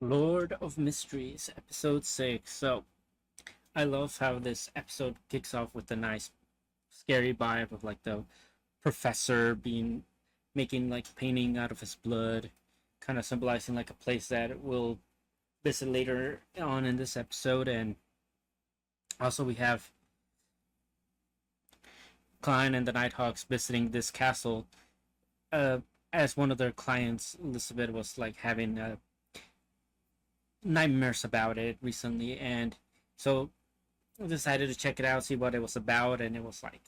Lord of Mysteries, episode 6. So, I love how this episode kicks off with a nice, scary vibe of like the professor making like painting out of his blood, kind of symbolizing like a place that we'll visit later on in this episode. And also, we have Klein and the Nighthawks visiting this castle. Uh, as one of their clients, Elizabeth was like having nightmares about it recently, and so decided to check it out, see what it was about, and it was like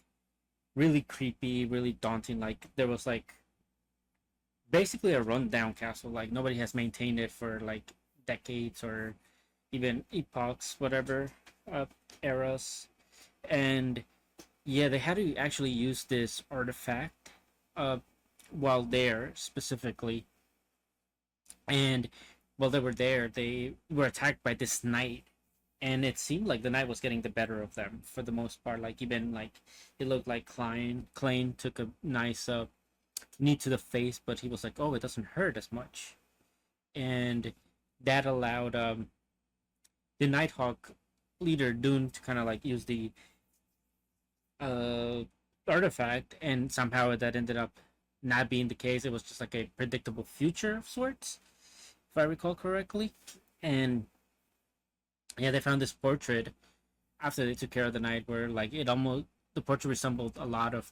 really creepy, really daunting. Like there was like basically a rundown castle. Like nobody has maintained it for like decades or even epochs, whatever uh, eras. And yeah, they had to actually use this artifact uh, while there specifically. And while they were there, they were attacked by this knight, and it seemed like the knight was getting the better of them for the most part. Like even like it looked like Klein took a nice knee to the face, but he was like, "Oh, it doesn't hurt as much," and that allowed the Nighthawk leader Dune to kind of like use the uh artifact, and somehow that ended up not being the case. It was just like a predictable future of sorts, if I recall correctly, and yeah, they found this portrait after they took care of the knight where like it almost the portrait resembled a lot of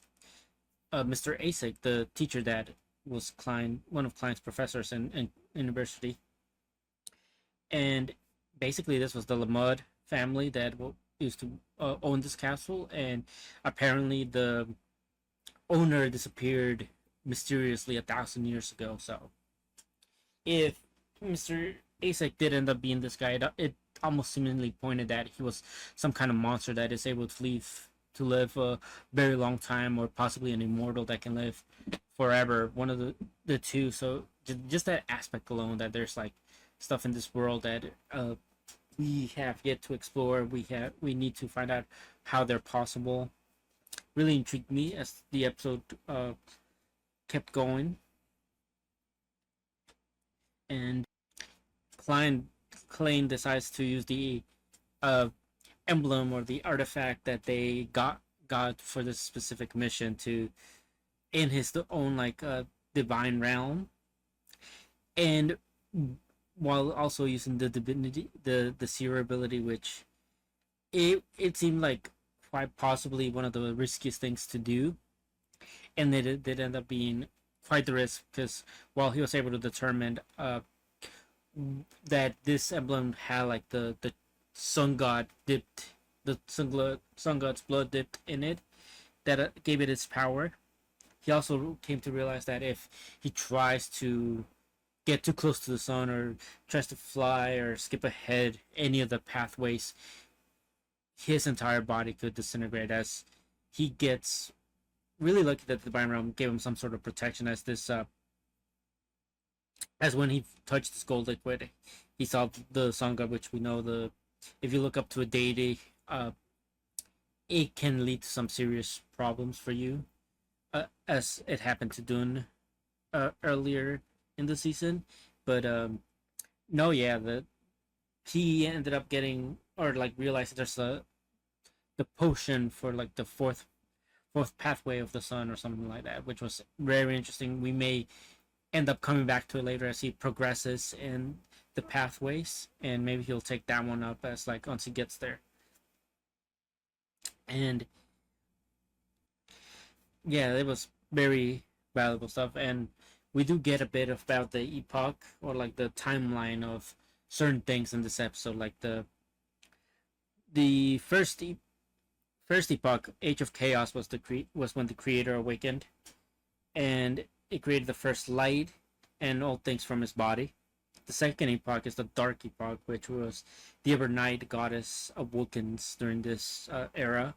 Mr. Azik, the teacher that was one of Klein's professors in university. And basically, this was the Lamud family that used to own this castle, and apparently the owner disappeared mysteriously 1,000 years ago. So if Mr. Azik did end up being this guy, it almost seemingly pointed that he was some kind of monster that is able to live a very long time, or possibly an immortal that can live forever. One of the two. So just that aspect alone, that there's like stuff in this world that we have yet to explore. We need to find out how they're possible. Really intrigued me as the episode kept going, and Klein Klein decides to use the uh, emblem or the artifact that they got for this specific mission to in his own like divine realm, and while also using the divinity, the seer ability, which it seemed like quite possibly one of the riskiest things to do, and it did end up being quite the risk because while he was able to determine that this emblem had like the sun god dipped the sun god's blood dipped in it, that gave it its power. He also came to realize that if he tries to get too close to the sun, or tries to fly or skip ahead any of the pathways, his entire body could disintegrate, as he gets really lucky that the divine realm gave him some sort of protection, as this as when he touched this gold liquid, he saw the sun god, which we know the if you look up to a deity, it can lead to some serious problems for you, as it happened to Dune earlier in the season. But no, yeah, he ended up getting, or like realized there's the potion for like the fourth pathway of the sun or something like that, which was very interesting. We may end up coming back to it later as he progresses in the pathways, and maybe he'll take that one up as like once he gets there. And yeah, it was very valuable stuff, and we do get a bit about the epoch, or like the timeline of certain things in this episode, like the first epoch, Age of Chaos, was when the creator awakened, and it created the first light and all things from his body. The second epoch is the Dark Epoch, which was the Evernight goddess awakens during this era.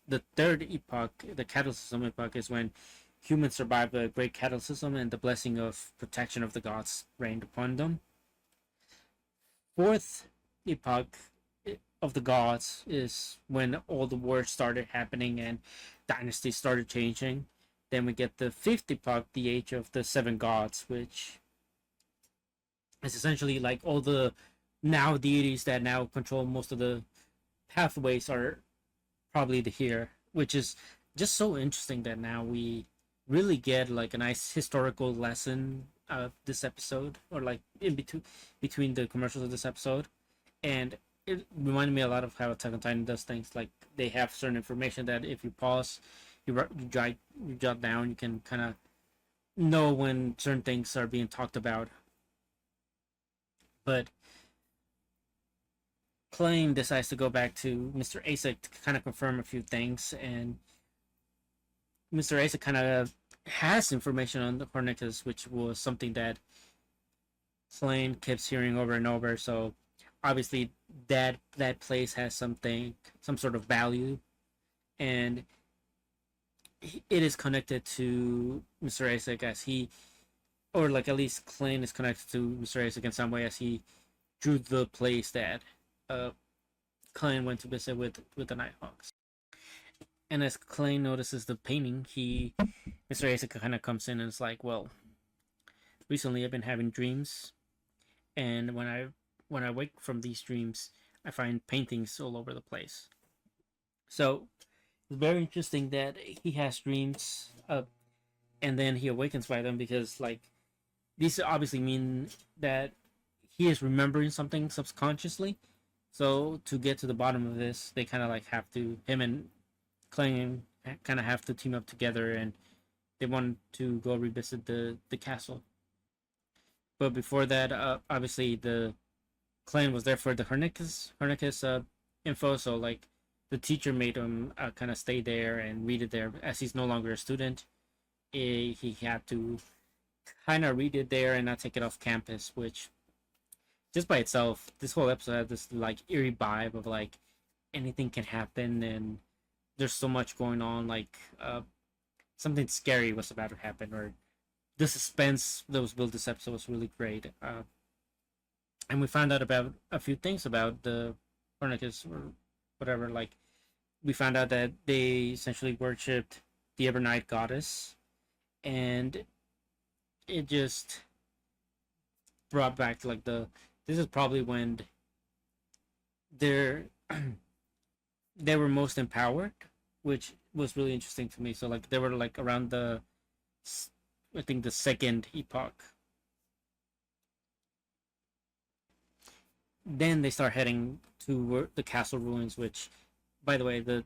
The third epoch, the Cataclysm epoch, is when humans survived the Great Cataclysm and the blessing of protection of the gods reigned upon them. Fourth epoch of the gods is when all the wars started happening and dynasties started changing. Then we get the fifth epoch, the Age of the Seven Gods, which It's essentially like all the now deities that now control most of the pathways are probably the here, which is just so interesting that now we really get like a nice historical lesson of this episode, or like in between the commercials of this episode. And it reminded me a lot of how Attack on Titan does things. Like they have certain information that if you pause, you jot down, you can kind of know when certain things are being talked about. But Klein decides to go back to Mr. Azik to kind of confirm a few things, and Mr. Azik kind of has information on the Hornicus, which was something that Klein keeps hearing over and over. So obviously that place has some sort of value, and it is connected to Mr. Azik as he, or like at least Klein is connected to Mr. Azik in some way as he drew the place that uh, Klein went to visit with the Nighthawks. And as Klein notices the painting, Mr. Azik kind of comes in and is like, "Well, recently I've been having dreams, and when I wake from these dreams, I find paintings all over the place." So it's very interesting that he has dreams, and then he awakens by them, because like these obviously mean that he is remembering something subconsciously. So to get to the bottom of this, they kind of like have to, him and Klein kind of have to team up together, and they want to go revisit the castle. But before that, obviously the Klein was there for the Hernicus info. So like the teacher made him kind of stay there and read it there, as he's no longer a student. He had to kind of read it there and not take it off campus, which just by itself, this whole episode had this like eerie vibe of like anything can happen, and there's so much going on. Like something scary was about to happen, or the suspense that was built this episode was really great. And we found out about a few things about the Copernicus or whatever. Like we found out that they essentially worshipped the Evernight goddess, and it just brought back to like the, this is probably when they're they were most empowered, which was really interesting to me. So like they were like around the, I think the second epoch. Then they start heading to the castle ruins, which, by the way, the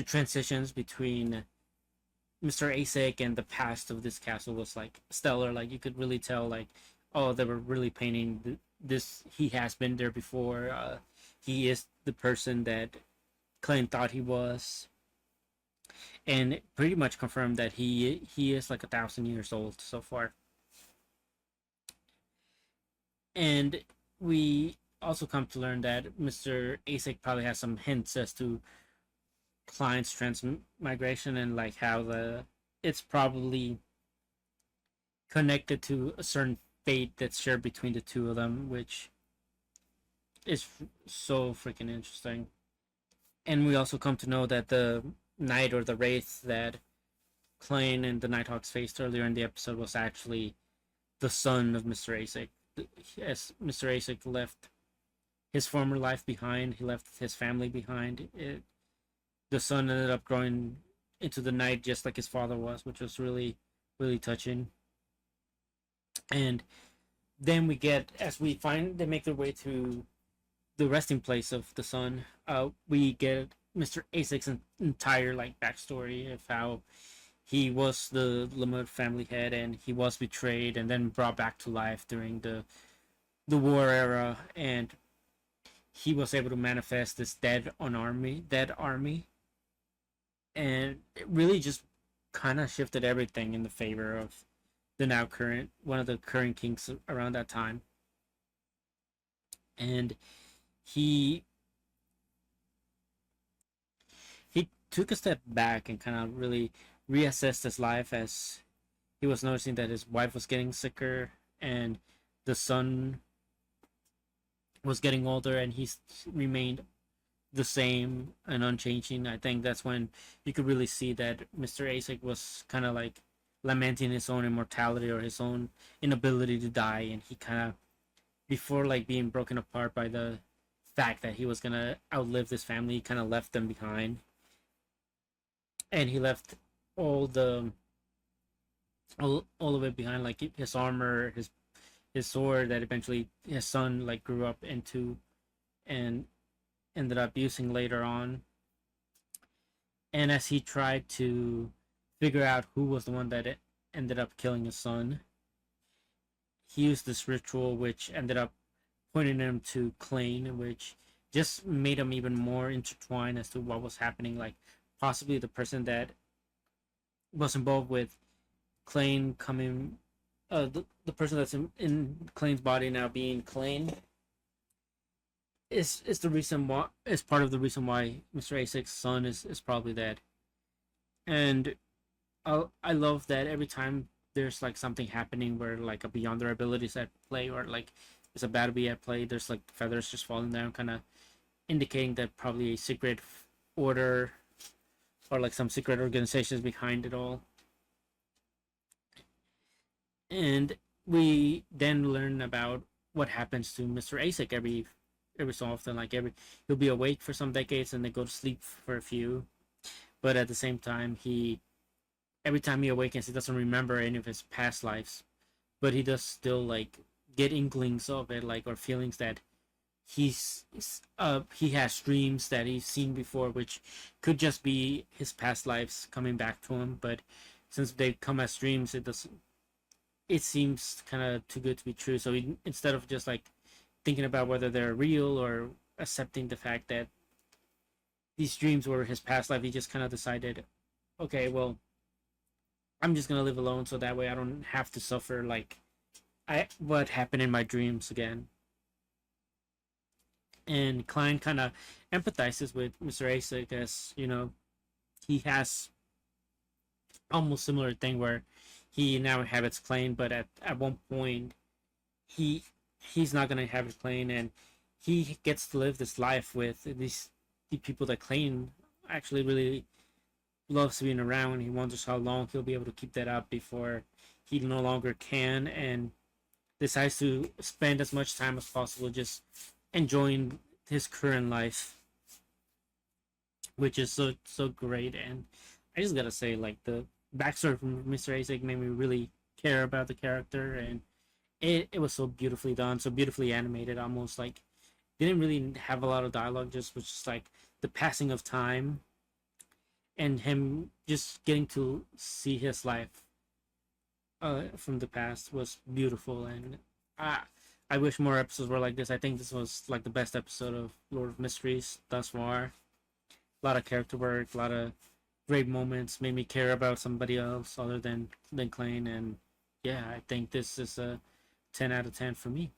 transitions between Mr. Asik and the past of this castle was like stellar. Like you could really tell, like, oh, they were really painting this. He has been there before. He is the person that Klein thought he was, and pretty much confirmed that he is like 1,000 years old so far. And we also come to learn that Mr. Asik probably has some hints as to Klein's transmigration, and like how it's probably connected to a certain fate that's shared between the two of them, which is so freaking interesting. And we also come to know that the knight or the wraith that Klein and the Nighthawks faced earlier in the episode was actually the son of Mr. Asik. As Mr. Asik left his former life behind, he left his family behind. The son ended up growing into the knight just like his father was, which was really, really touching. And then we get, as we find they make their way to the resting place of the son, we get Mr. Asik's entire like backstory of how he was the Lamut family head, and he was betrayed and then brought back to life during the war era, and he was able to manifest this dead army, and it really just kind of shifted everything in the favor of the now current one of the current kings around that time. And he he took a step back and kind of really reassessed his life, as he was noticing that his wife was getting sicker and the son was getting older, and he remained the same and unchanging. I think that's when you could really see that Mr. Asik was kind of like lamenting his own immortality or his own inability to die, and he kind of before like being broken apart by the fact that he was gonna outlive this family. He kind of left them behind, and he left all the all of it behind, like his armor, his sword that eventually his son like grew up into and ended up using later on. And as he tried to figure out who was the one that ended up killing his son, he used this ritual which ended up pointing him to Klain, which just made him even more intertwined as to what was happening. Like possibly the person that was involved with Klain coming, the person that's in Klain's body now being Klain is the reason why, is part of the reason why Mr. Azik's son is probably dead. And I love that every time there's like something happening where like a beyond their abilities at play, or like there's a battle at play, there's like feathers just falling down, kind of indicating that probably a secret order or like some secret organizations behind it all. And we then learn about what happens to Mr. Azik every so often. Like he'll be awake for some decades and then go to sleep for a few, but at the same time he every time he awakens he doesn't remember any of his past lives, but he does still like get inklings of it, like, or feelings that he has dreams that he's seen before, which could just be his past lives coming back to him. But since they come as dreams, it seems kind of too good to be true. So instead of just like thinking about whether they're real or accepting the fact that these dreams were his past life, he just kind of decided, okay, well, I'm just gonna live alone, so that way I don't have to suffer like what happened in my dreams again. And Klein kind of empathizes with Mr. Azik, as you know, he has almost similar thing where he now inhabits Klein, but at one point he he's not gonna inhabit Klein, and he gets to live this life with the people that Klein actually really loves being around. He wonders how long he'll be able to keep that up before he no longer can, and decides to spend as much time as possible just enjoying his current life, which is so great. And I just gotta say, like, the backstory from Mr. Azik made me really care about the character, and it was so beautifully done, so beautifully animated. Almost like didn't really have a lot of dialogue, just was just like the passing of time and him just getting to see his life from the past was beautiful. And I wish more episodes were like this. I think this was like the best episode of Lord of Mysteries thus far. A lot of character work, a lot of great moments, made me care about somebody else other than Klein. And yeah, I think this is a 10 out of 10 for me.